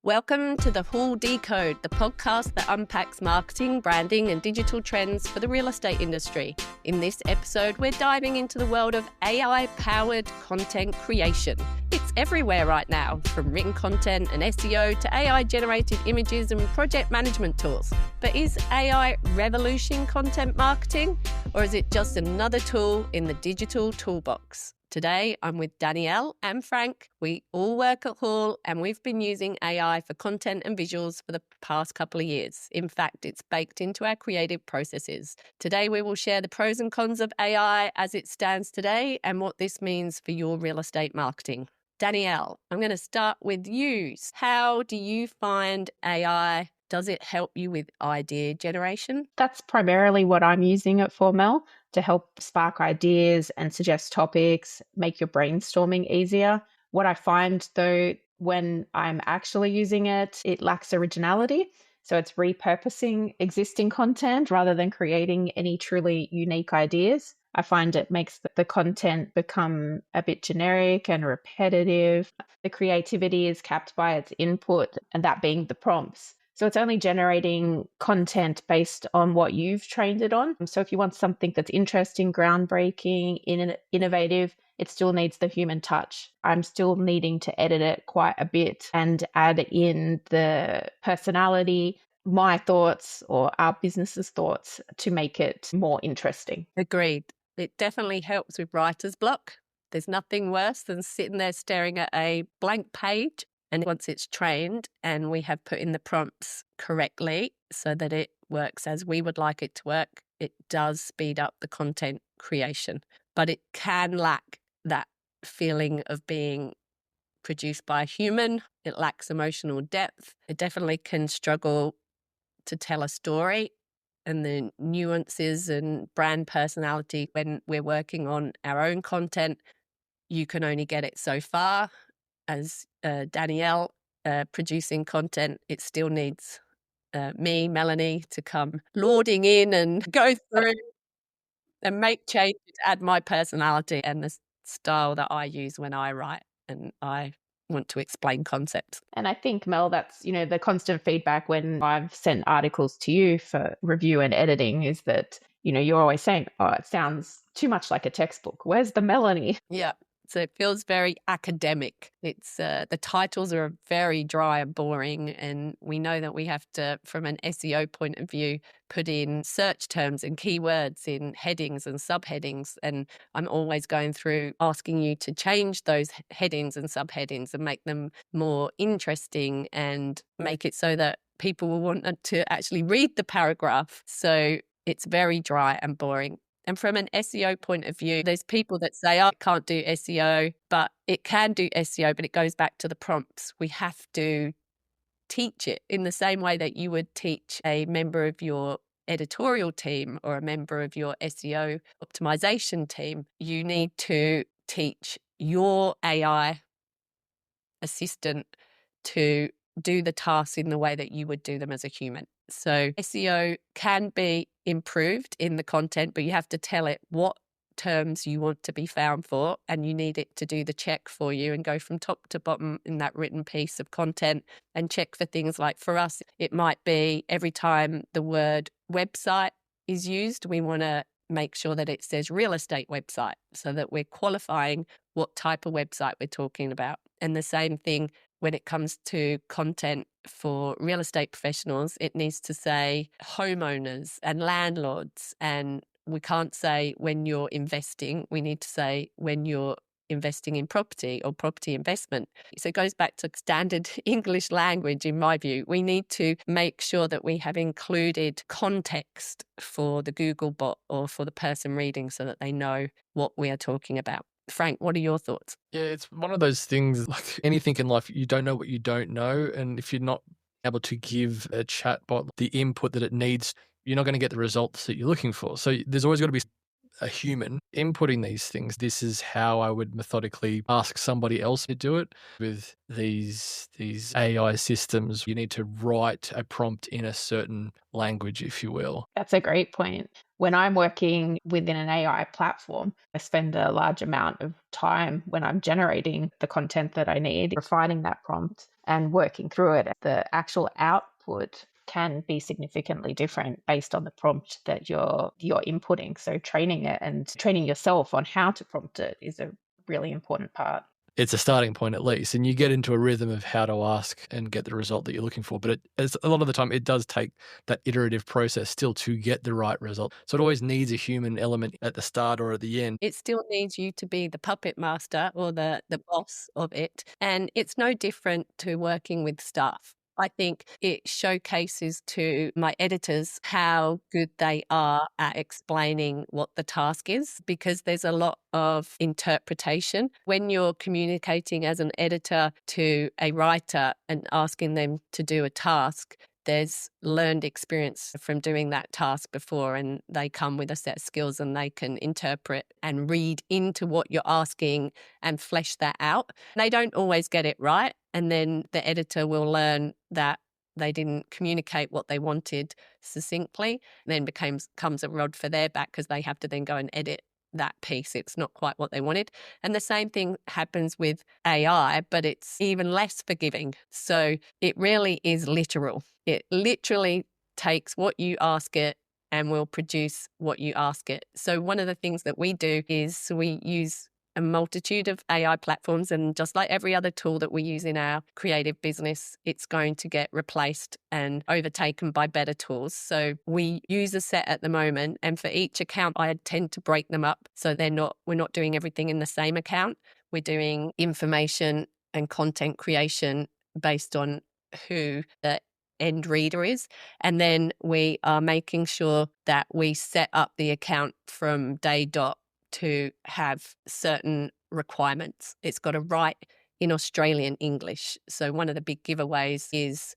Welcome to the Hoole.co, the podcast that unpacks marketing, branding, and digital trends for the real estate industry. In this episode, we're diving into the world of AI-powered content creation. It's everywhere right now, from written content and SEO to AI-generated images and project management tools. But is AI revolutionizing content marketing, or is it just another tool in the digital toolbox? Today, I'm with Danielle and Frank. We all work at Hoole and we've been using AI for content and visuals for the past couple of years. In fact, it's baked into our creative processes. Today, we will share the pros and cons of AI as it stands today and what this means for your real estate marketing. Danielle, I'm going to start with you. How do you find AI? Does it help you with idea generation? That's primarily what I'm using it for, Mel, to help spark ideas and suggest topics, make your brainstorming easier. What I find, though, when I'm actually using it, it lacks originality. So it's repurposing existing content rather than creating any truly unique ideas. I find it makes the content become a bit generic and repetitive. The creativity is capped by its input, and that being the prompts. So it's only generating content based on what you've trained it on. So if you want something that's interesting, groundbreaking, innovative, it still needs the human touch. I'm still needing to edit it quite a bit and add in the personality, my thoughts or our business's thoughts to make it more interesting. Agreed. It definitely helps with writer's block. There's nothing worse than sitting there staring at a blank page. And once it's trained and we have put in the prompts correctly so that it works as we would like it to work, it does speed up the content creation. But it can lack that feeling of being produced by a human. It lacks emotional depth. It definitely can struggle to tell a story and the nuances and brand personality when we're working on our own content. You can only get it so far. As Danielle producing content, it still needs me, Melanie, to come lauding in and go through and make changes, add my personality and the style that I use when I write and I want to explain concepts. And I think, Mel, that's, the constant feedback when I've sent articles to you for review and editing is that, you're always saying, oh, it sounds too much like a textbook. Where's the Melanie? Yeah. So it feels very academic. It's the titles are very dry and boring, and we know that we have to, from an SEO point of view, put in search terms and keywords in headings and subheadings. And I'm always going through asking you to change those headings and subheadings and make them more interesting and make it so that people will want to actually read the paragraph. So it's very dry and boring. And from an SEO point of view, there's people that say, oh, I can't do SEO, but it can do SEO, but it goes back to the prompts. We have to teach it in the same way that you would teach a member of your editorial team or a member of your SEO optimization team. You need to teach your AI assistant to do the tasks in the way that you would do them as a human. So SEO can be improved in the content, but you have to tell it what terms you want to be found for, and you need it to do the check for you and go from top to bottom in that written piece of content and check for things like, for us, it might be every time the word website is used, we want to make sure that it says real estate website so that we're qualifying what type of website we're talking about. And the same thing when it comes to content for real estate professionals, it needs to say homeowners and landlords. And we can't say when you're investing, we need to say when you're investing in property or property investment. So it goes back to standard English language, in my view. We need to make sure that we have included context for the Google bot or for the person reading so that they know what we are talking about. Frank, what are your thoughts? Yeah, it's one of those things, like anything in life, you don't know what you don't know. And if you're not able to give a chatbot the input that it needs, you're not going to get the results that you're looking for. So there's always got to be a human inputting these things. This is how I would methodically ask somebody else to do it. With these AI systems, you need to write a prompt in a certain language, if you will. That's a great point. When I'm working within an AI platform, I spend a large amount of time when I'm generating the content that I need, refining that prompt. and working through it. The actual output can be significantly different based on the prompt that you're inputting. So training it and training yourself on how to prompt it is a really important part. It's a starting point at least, and you get into a rhythm of how to ask and get the result that you're looking for. But a lot of the time, it does take that iterative process still to get the right result. So it always needs a human element at the start or at the end. It still needs you to be the puppet master or the boss of it. And it's no different to working with staff. I think it showcases to my editors how good they are at explaining what the task is, because there's a lot of interpretation. When you're communicating as an editor to a writer and asking them to do a task, there's learned experience from doing that task before, and they come with a set of skills and they can interpret and read into what you're asking and flesh that out. They don't always get it right. And then the editor will learn that they didn't communicate what they wanted succinctly, then comes a rod for their back because they have to then go and edit that piece. It's not quite what they wanted. And the same thing happens with AI, but it's even less forgiving. So it really is literal. It literally takes what you ask it and will produce what you ask it. So one of the things that we do is we use a multitude of AI platforms, and just like every other tool that we use in our creative business, it's going to get replaced and overtaken by better tools. So we use a set at the moment, and for each account, I tend to break them up so we're not doing everything in the same account. We're doing information and content creation based on who the end reader is. And then we are making sure that we set up the account from day dot to have certain requirements. It's got to write in Australian English. So one of the big giveaways is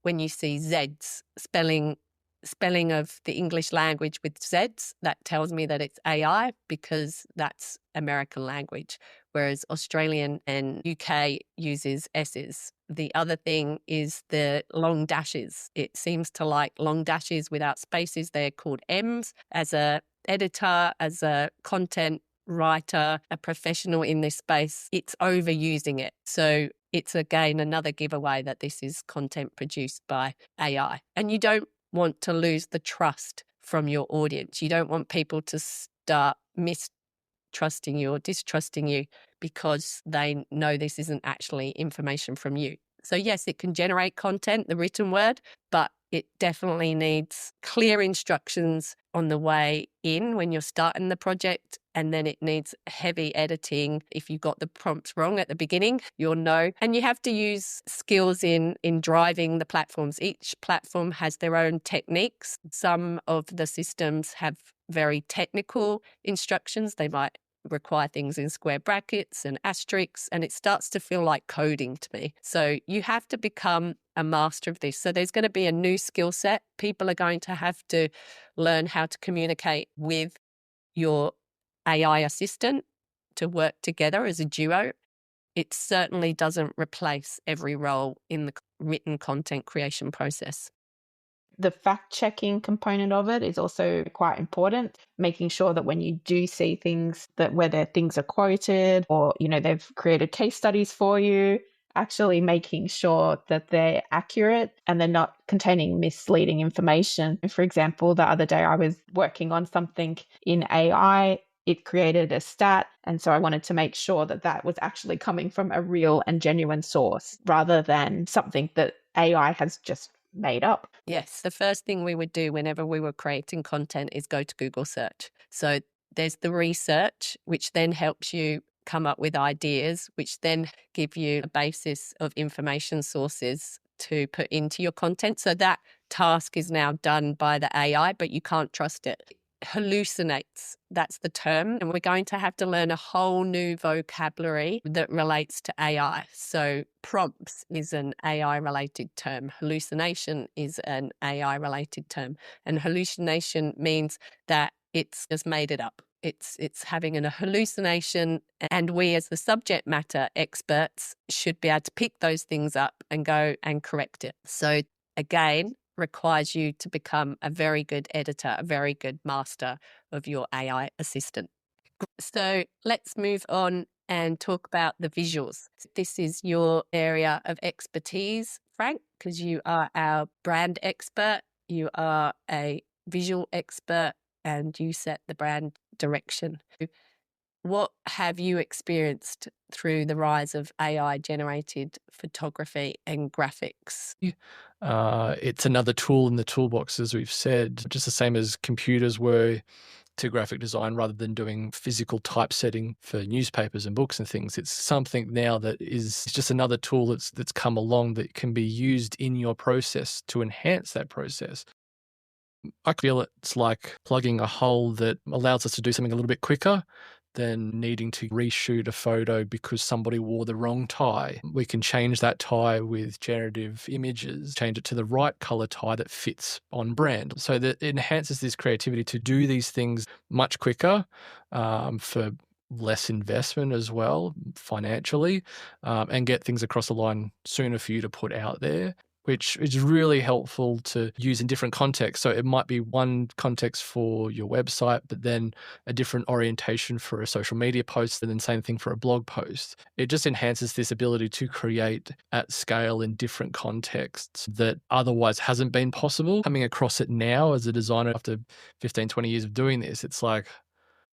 when you see Zs, spelling of the English language with Zs, that tells me that it's AI because that's American language, whereas Australian and UK uses S's. The other thing is the long dashes. It seems to like long dashes without spaces. They're called M's. As a editor, as a content writer, a professional in this space, it's overusing it. So it's again another giveaway that this is content produced by AI. And you don't want to lose the trust from your audience. You don't want people to start mistrusting you or distrusting you because they know this isn't actually information from you. So yes, it can generate content, the written word, but it definitely needs clear instructions on the way in when you're starting the project. And then it needs heavy editing. If you got the prompts wrong at the beginning, you'll know. And you have to use skills in driving the platforms. Each platform has their own techniques. Some of the systems have very technical instructions. They might require things in square brackets and asterisks, and it starts to feel like coding to me. So you have to become a master of this. So there's going to be a new skill set. People are going to have to learn how to communicate with your AI assistant to work together as a duo. It certainly doesn't replace every role in the written content creation process. The fact-checking component of it is also quite important, making sure that when you do see things that whether things are quoted or, they've created case studies for you, actually making sure that they're accurate and they're not containing misleading information. For example, the other day I was working on something in AI. It created a stat, and so I wanted to make sure that that was actually coming from a real and genuine source rather than something that AI has just made up. Yes, the first thing we would do whenever we were creating content is go to Google search. So there's the research, which then helps you come up with ideas, which then give you a basis of information sources to put into your content. So that task is now done by the AI, but you can't trust it. Hallucinates, that's the term. And we're going to have to learn a whole new vocabulary that relates to AI. So prompts is an AI related term. Hallucination is an AI related term. And hallucination means that it's just made it up. It's having a hallucination, and we as the subject matter experts should be able to pick those things up and go and correct it. So again, requires you to become a very good editor, a very good master of your AI assistant. So let's move on and talk about the visuals. This is your area of expertise, Frank, because you are our brand expert, you are a visual expert, and you set the brand direction. What have you experienced through the rise of AI generated photography and graphics? It's another tool in the toolbox, as we've said, just the same as computers were to graphic design rather than doing physical typesetting for newspapers and books and things. It's something now that is just another tool that's come along that can be used in your process to enhance that process. I feel it's like plugging a hole that allows us to do something a little bit quicker than needing to reshoot a photo because somebody wore the wrong tie. We can change that tie with generative images, change it to the right color tie that fits on brand. So that it enhances this creativity to do these things much quicker for less investment as well financially, and get things across the line sooner for you to put out there, which is really helpful to use in different contexts. So it might be one context for your website, but then a different orientation for a social media post, and then same thing for a blog post. It just enhances this ability to create at scale in different contexts that otherwise hasn't been possible. Coming across it now as a designer after 15, 20 years of doing this, it's like,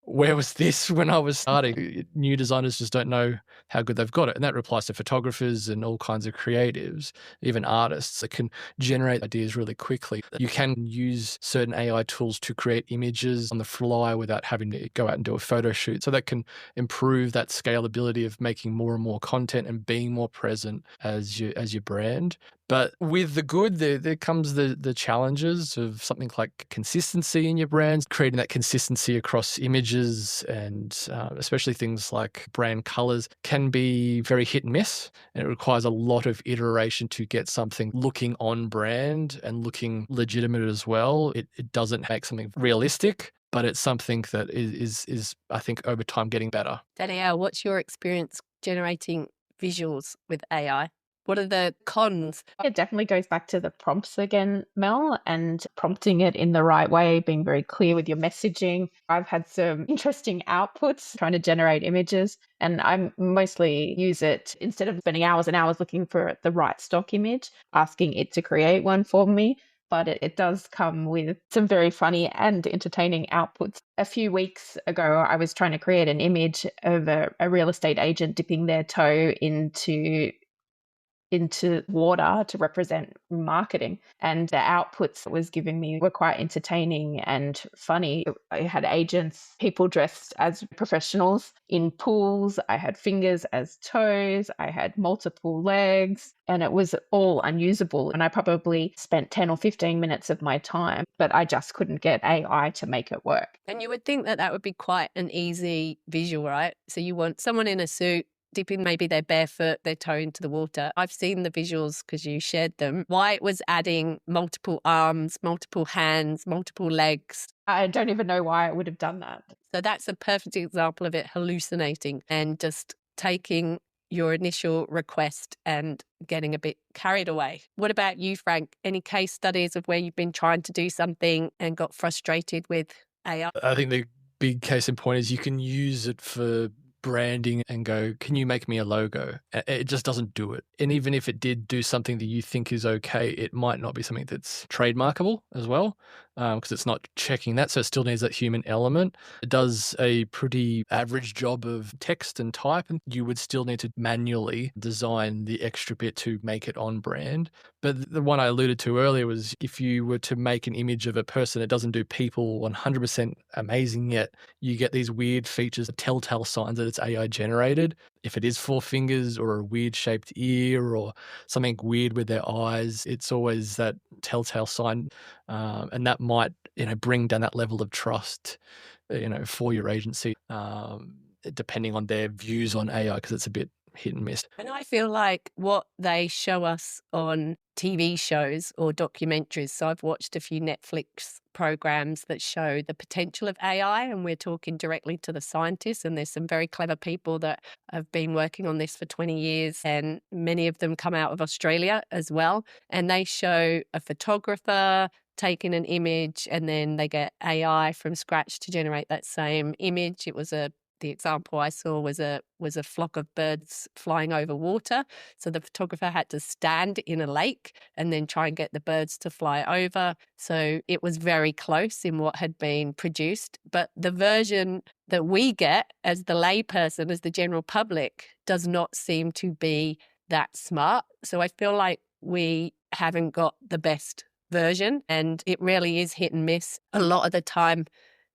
where was this when I was starting? New designers just don't know how good they've got it. And that applies to photographers and all kinds of creatives, even artists that can generate ideas really quickly. You can use certain AI tools to create images on the fly without having to go out and do a photo shoot. So that can improve that scalability of making more and more content and being more present as your brand. But with the good, there comes the challenges of something like consistency in your brands, creating that consistency across images and especially things like brand colors can be very hit and miss. And it requires a lot of iteration to get something looking on brand and looking legitimate as well. It doesn't make something realistic, but it's something that is I think, over time getting better. Danielle, what's your experience generating visuals with AI? What are the cons? It definitely goes back to the prompts again, Mel, and prompting it in the right way, being very clear with your messaging. I've had some interesting outputs trying to generate images, and I mostly use it instead of spending hours and hours looking for the right stock image, asking it to create one for me. But it does come with some very funny and entertaining outputs. A few weeks ago, I was trying to create an image of a real estate agent dipping their toe into water to represent marketing, and the outputs it was giving me were quite entertaining and funny. I had agents, people dressed as professionals in pools. I had fingers as toes. I had multiple legs, and it was all unusable. And I probably spent 10 or 15 minutes of my time, but I just couldn't get AI to make it work. And you would think that would be quite an easy visual, right? So you want someone in a suit dipping maybe their barefoot, their toe into the water. I've seen the visuals because you shared them. Why it was adding multiple arms, multiple hands, multiple legs. I don't even know why I would have done that. So that's a perfect example of it hallucinating and just taking your initial request and getting a bit carried away. What about you, Frank? Any case studies of where you've been trying to do something and got frustrated with AI? I think the big case in point is you can use it for branding and go, can you make me a logo? It just doesn't do it. And even if it did do something that you think is okay, it might not be something that's trademarkable as well, because it's not checking that. So it still needs that human element. It does a pretty average job of text and type, and you would still need to manually design the extra bit to make it on brand. But the one I alluded to earlier was if you were to make an image of a person, it doesn't do people 100% amazing yet. You get these weird features, telltale signs that it's AI generated. If it is four fingers or a weird shaped ear or something weird with their eyes, it's always that telltale sign. And that might, bring down that level of trust, for your agency, depending on their views on AI, because it's a bit hit and miss. And I feel like what they show us on TV shows or documentaries, so I've watched a few Netflix programs that show the potential of AI, and we're talking directly to the scientists, and there's some very clever people that have been working on this for 20 years, and many of them come out of Australia as well, and they show a photographer taking an image and then they get AI from scratch to generate that same image. It was a The example I saw was a flock of birds flying over water. So the photographer had to stand in a lake and then try and get the birds to fly over. So it was very close in what had been produced. But the version that we get as the layperson, as the general public, does not seem to be that smart. So I feel like we haven't got the best version, and it really is hit and miss. A lot of the time,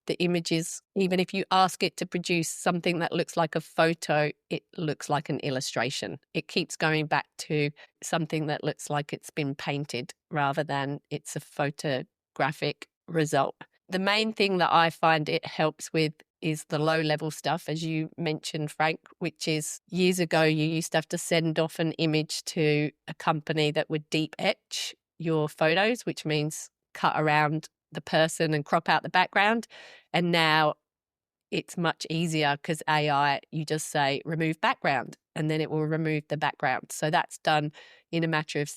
the images, even if you ask it to produce something that looks like a photo, it looks like an illustration. It keeps going back to something that looks like it's been painted rather than it's a photographic result. The main thing that I find it helps with is the low-level stuff, as you mentioned, Frank, which is years ago you used to have to send off an image to a company that would deep etch your photos, which means cut around the person and crop out the background. And now it's much easier because AI, you just say remove background and then it will remove the background. So that's done in a matter of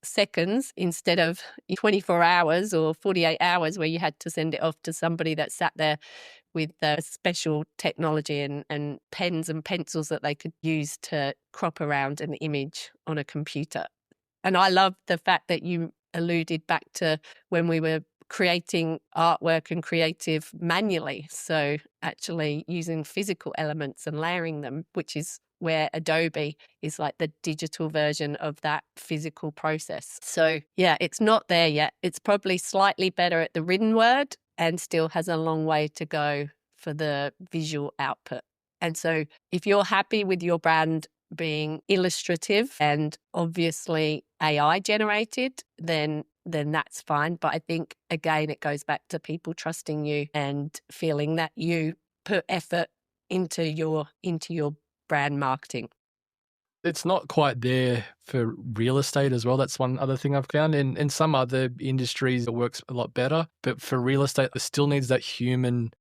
seconds instead of 24 hours or 48 hours where you had to send it off to somebody that sat there with special technology and pens and pencils that they could use to crop around an image on a computer. And I love the fact that you alluded back to when we were creating artwork and creative manually. So actually using physical elements and layering them, which is where Adobe is like the digital version of that physical process. So yeah, it's not there yet. It's probably slightly better at the written word and still has a long way to go for the visual output. And so if you're happy with your brand being illustrative and obviously AI generated, then that's fine. But I think, again, it goes back to people trusting you and feeling that you put effort into your brand marketing. It's not quite there for real estate as well. That's one other thing I've found. In some other industries, it works a lot better. But for real estate, it still needs that human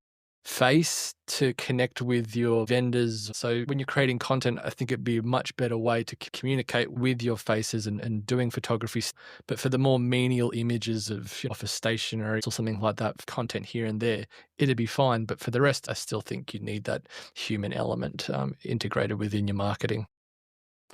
face to connect with your vendors. So when you're creating content, I think it'd be a much better way to communicate with your faces and doing photography. But for the more menial images of office stationery or something like that, content here and there, it'd be fine. But for the rest, I still think you need that human element integrated within your marketing.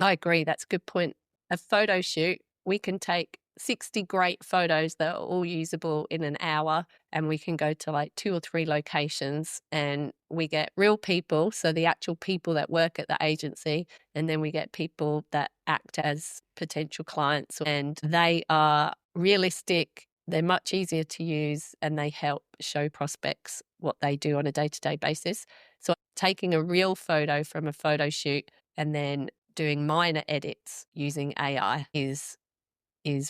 I agree. That's a good point. A photo shoot, we can take 60 great photos that are all usable in an hour, and we can go to like 2 or 3 locations and we get real people. So the actual people that work at the agency, and then we get people that act as potential clients, and they are realistic. They're much easier to use and they help show prospects what they do on a day-to-day basis. So taking a real photo from a photo shoot and then doing minor edits using AI is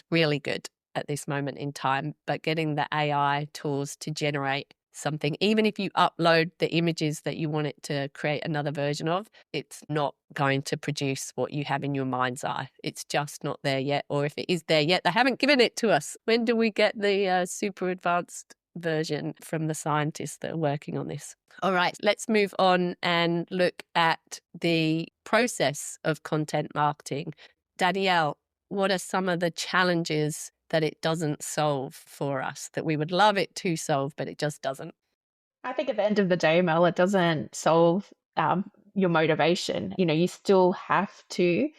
really good at this moment in time. But getting the AI tools to generate something, even if you upload the images that you want it to create another version of, it's not going to produce what you have in your mind's eye. It's just not there yet. Or if it is there yet, they haven't given it to us. When do we get the super advanced version from the scientists that are working on this? All right, let's move on and look at the process of content marketing. Danielle, what are some of the challenges that it doesn't solve for us that we would love it to solve, but it just doesn't? I think at the end of the day, Mel, it doesn't solve your motivation. You still have to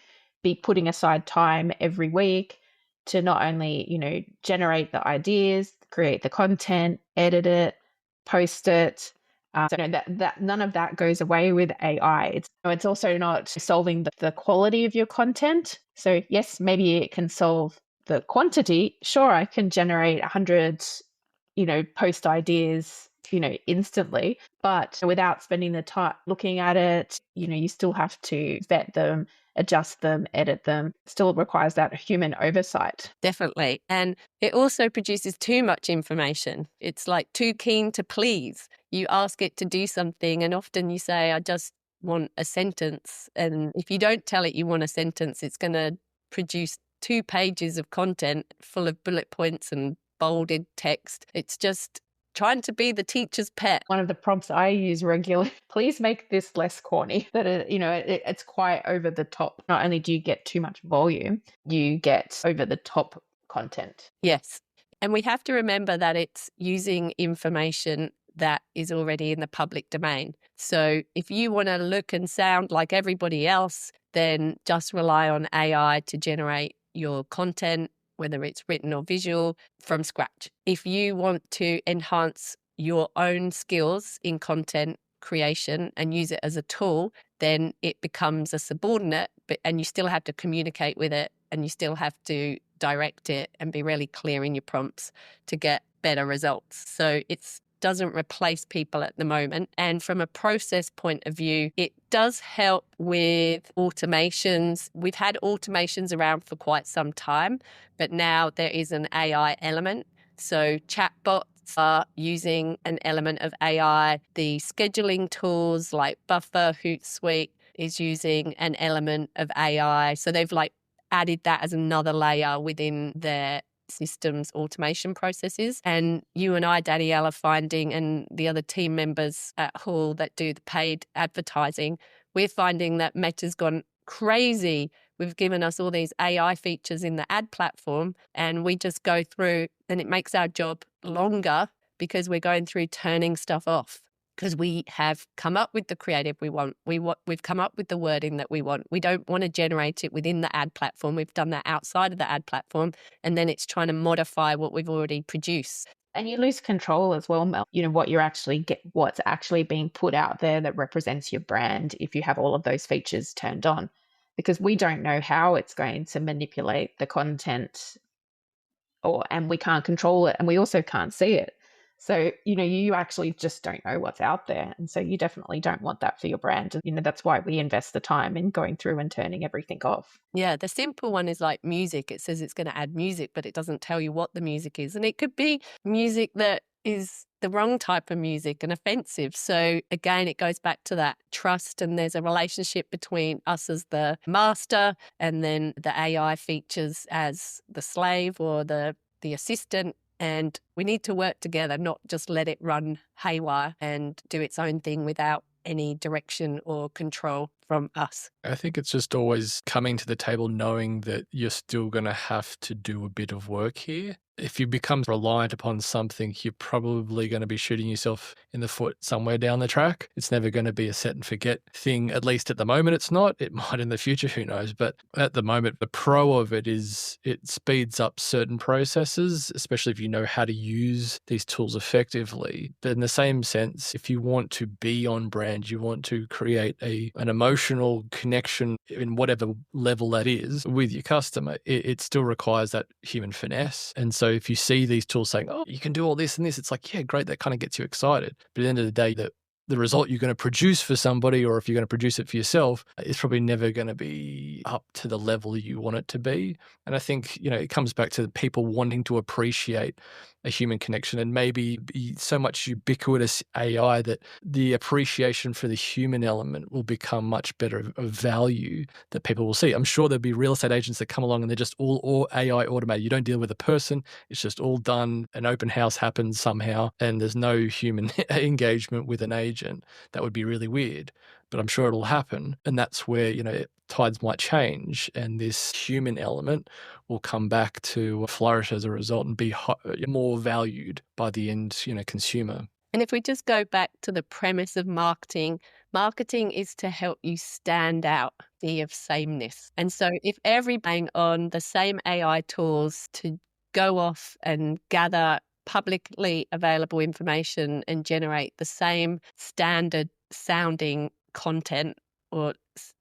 be putting aside time every week to not only, generate the ideas, create the content, edit it, post it. So that none of that goes away with AI. It's also not solving the quality of your content. So yes, maybe it can solve the quantity. Sure, I can generate 100, post ideas, instantly, but without spending the time looking at it, you still have to vet them, adjust them, edit them. Still requires that human oversight. Definitely. And it also produces too much information. It's like too keen to please. You ask it to do something and often you say, I just want a sentence. And if you don't tell it you want a sentence, it's going to produce 2 pages of content full of bullet points and bolded text. It's just trying to be the teacher's pet. One of the prompts I use regularly, please make this less corny. That it's quite over the top. Not only do you get too much volume, you get over the top content. Yes. And we have to remember that it's using information that is already in the public domain. So if you want to look and sound like everybody else, then just rely on AI to generate your content, whether it's written or visual, from scratch. If you want to enhance your own skills in content creation and use it as a tool, then it becomes a subordinate, and you still have to communicate with it, and you still have to direct it and be really clear in your prompts to get better results. So it doesn't replace people at the moment. And from a process point of view, it does help with automations. We've had automations around for quite some time, but now there is an AI element. So chatbots are using an element of AI. The scheduling tools like Buffer, Hootsuite is using an element of AI. So they've added that as another layer within their systems automation processes. And you and I, Danielle, are finding, and the other team members at Hoole that do the paid advertising, we're finding that Meta's gone crazy. We've given us all these AI features in the ad platform, and we just go through, and it makes our job longer because we're going through turning stuff off. Because we have come up with the creative we want. We've come up with the wording that we want. We don't want to generate it within the ad platform. We've done that outside of the ad platform, and then it's trying to modify what we've already produced. And you lose control as well, Mel. What's actually being put out there that represents your brand if you have all of those features turned on, because we don't know how it's going to manipulate the content, and we can't control it, and we also can't see it. So, you actually just don't know what's out there. And so you definitely don't want that for your brand. That's why we invest the time in going through and turning everything off. Yeah, the simple one is like music. It says it's going to add music, but it doesn't tell you what the music is. And it could be music that is the wrong type of music and offensive. So again, it goes back to that trust, and there's a relationship between us as the master and then the AI features as the slave or the assistant. And we need to work together, not just let it run haywire and do its own thing without any direction or control from us. I think it's just always coming to the table knowing that you're still going to have to do a bit of work here. If you become reliant upon something, you're probably going to be shooting yourself in the foot somewhere down the track. It's never going to be a set and forget thing, at least at the moment it's not. It might in the future, who knows? But at the moment, the pro of it is it speeds up certain processes, especially if you know how to use these tools effectively. But in the same sense, if you want to be on brand, you want to create an emotional connection in whatever level that is with your customer, it still requires that human finesse. And so if you see these tools saying, oh, you can do all this and this, it's like, yeah, great. That kind of gets you excited. But at the end of the day, the result you're going to produce for somebody, or if you're going to produce it for yourself, is probably never going to be up to the level you want it to be. And I think, it comes back to people wanting to appreciate a human connection, and maybe be so much ubiquitous AI that the appreciation for the human element will become much better of value that people will see. I'm sure there'll be real estate agents that come along and they're just all AI automated. You don't deal with a person. It's just all done. An open house happens somehow and there's no human engagement with an agent. That would be really weird, but I'm sure it'll happen. And that's where, tides might change and this human element will come back to flourish as a result and be more valued by the end, consumer. And if we just go back to the premise of marketing is to help you stand out, be of sameness. And so if everybody on the same AI tools to go off and gather publicly available information and generate the same standard sounding content or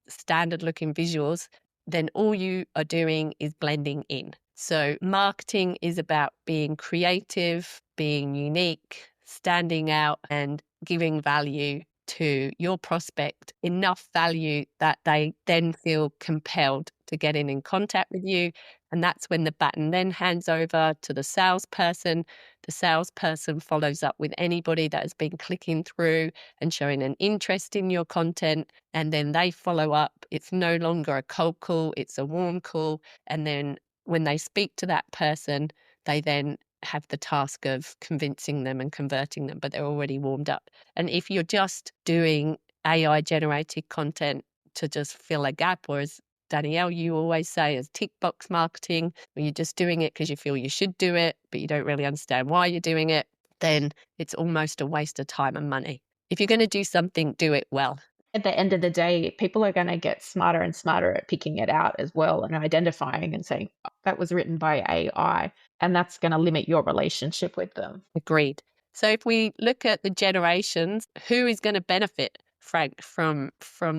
standard looking visuals, then all you are doing is blending in. So marketing is about being creative, being unique, standing out, and giving value to your prospect, enough value that they then feel compelled to get in contact with you. And that's when the baton then hands over to the salesperson. The salesperson follows up with anybody that has been clicking through and showing an interest in your content. And then they follow up. It's no longer a cold call, it's a warm call. And then when they speak to that person, they then have the task of convincing them and converting them, but they're already warmed up. And if you're just doing AI generated content to just fill a gap, or as Danielle, you always say, as tick box marketing, where you're just doing it because you feel you should do it, but you don't really understand why you're doing it, then it's almost a waste of time and money. If you're going to do something, do it well. At the end of the day, people are going to get smarter and smarter at picking it out as well and identifying and saying, "Oh, that was written by AI." And that's going to limit your relationship with them. Agreed. So if we look at the generations, who is going to benefit, Frank, from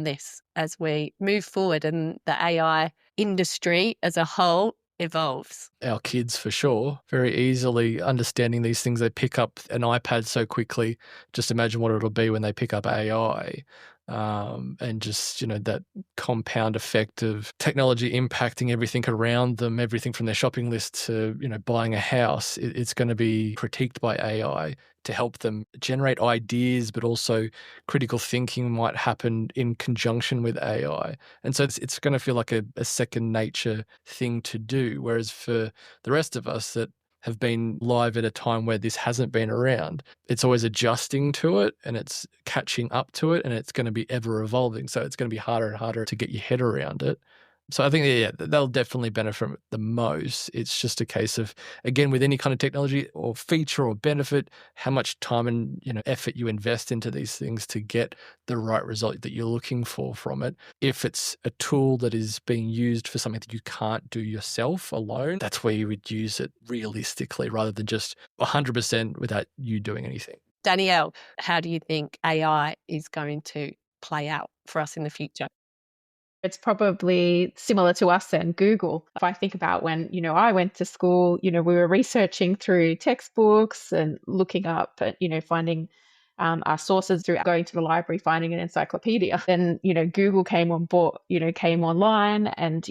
this as we move forward and the AI industry as a whole evolves? Our kids, for sure, very easily understanding these things. They pick up an iPad so quickly. Just imagine what it'll be when they pick up AI. And just, that compound effect of technology impacting everything around them, everything from their shopping list to, buying a house. It's going to be critiqued by AI to help them generate ideas, but also critical thinking might happen in conjunction with AI. And so it's going to feel like a second nature thing to do. Whereas for the rest of us that have been live at a time where this hasn't been around, it's always adjusting to it and it's catching up to it, and it's going to be ever evolving. So it's going to be harder and harder to get your head around it. So I think, they'll definitely benefit from it the most. It's just a case of, again, with any kind of technology or feature or benefit, how much time and effort you invest into these things to get the right result that you're looking for from it. If it's a tool that is being used for something that you can't do yourself alone, that's where you would use it realistically rather than just 100% without you doing anything. Danielle, how do you think AI is going to play out for us in the future? It's probably similar to us and Google. If I think about when, I went to school, we were researching through textbooks and looking up, finding our sources through going to the library, finding an encyclopedia. Then, Google came on board, came online, and,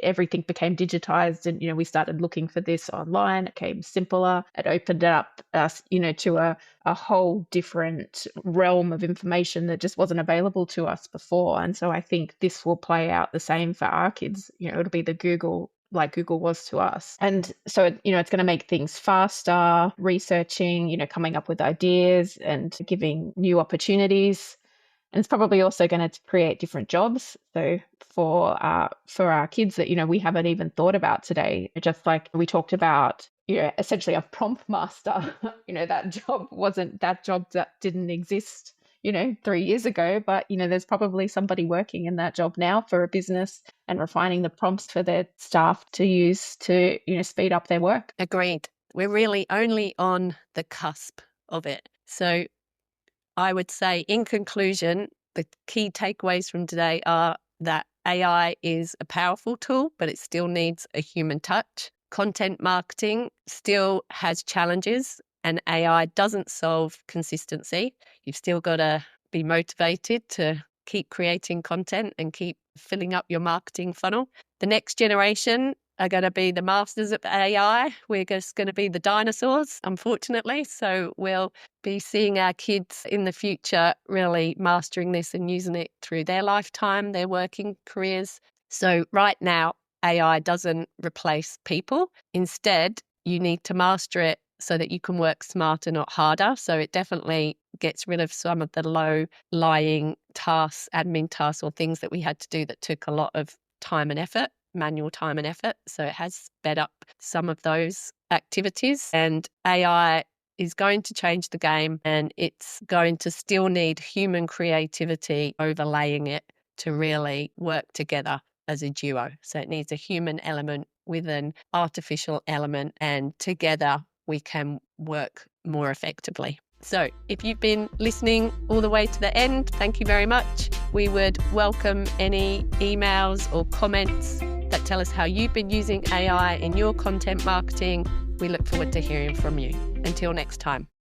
everything became digitized, and, we started looking for this online. It became simpler. It opened up us, to a whole different realm of information that just wasn't available to us before. And so I think this will play out the same for our kids. It'll be the Google, like Google was to us. And so, it's going to make things faster, researching, coming up with ideas and giving new opportunities. And it's probably also going to create different jobs. So for our kids that, we haven't even thought about today, just like we talked about, essentially a prompt master, that job that didn't exist, 3 years ago, but, there's probably somebody working in that job now for a business and refining the prompts for their staff to use to, speed up their work. Agreed. We're really only on the cusp of it. So I would say, in conclusion, the key takeaways from today are that AI is a powerful tool, but it still needs a human touch. Content marketing still has challenges, and AI doesn't solve consistency. You've still got to be motivated to keep creating content and keep filling up your marketing funnel. The next generation are going to be the masters of AI. We're just going to be the dinosaurs, unfortunately. So we'll be seeing our kids in the future really mastering this and using it through their lifetime, their working careers. So right now, AI doesn't replace people. Instead, you need to master it so that you can work smarter, not harder. So it definitely gets rid of some of the low-lying tasks, admin tasks, or things that we had to do that took a lot of time and effort. Manual time and effort. So it has sped up some of those activities, and AI is going to change the game, and it's going to still need human creativity overlaying it to really work together as a duo. So it needs a human element with an artificial element, and together we can work more effectively. So if you've been listening all the way to the end, thank you very much. We would welcome any emails or comments that tell us how you've been using AI in your content marketing. We look forward to hearing from you. Until next time.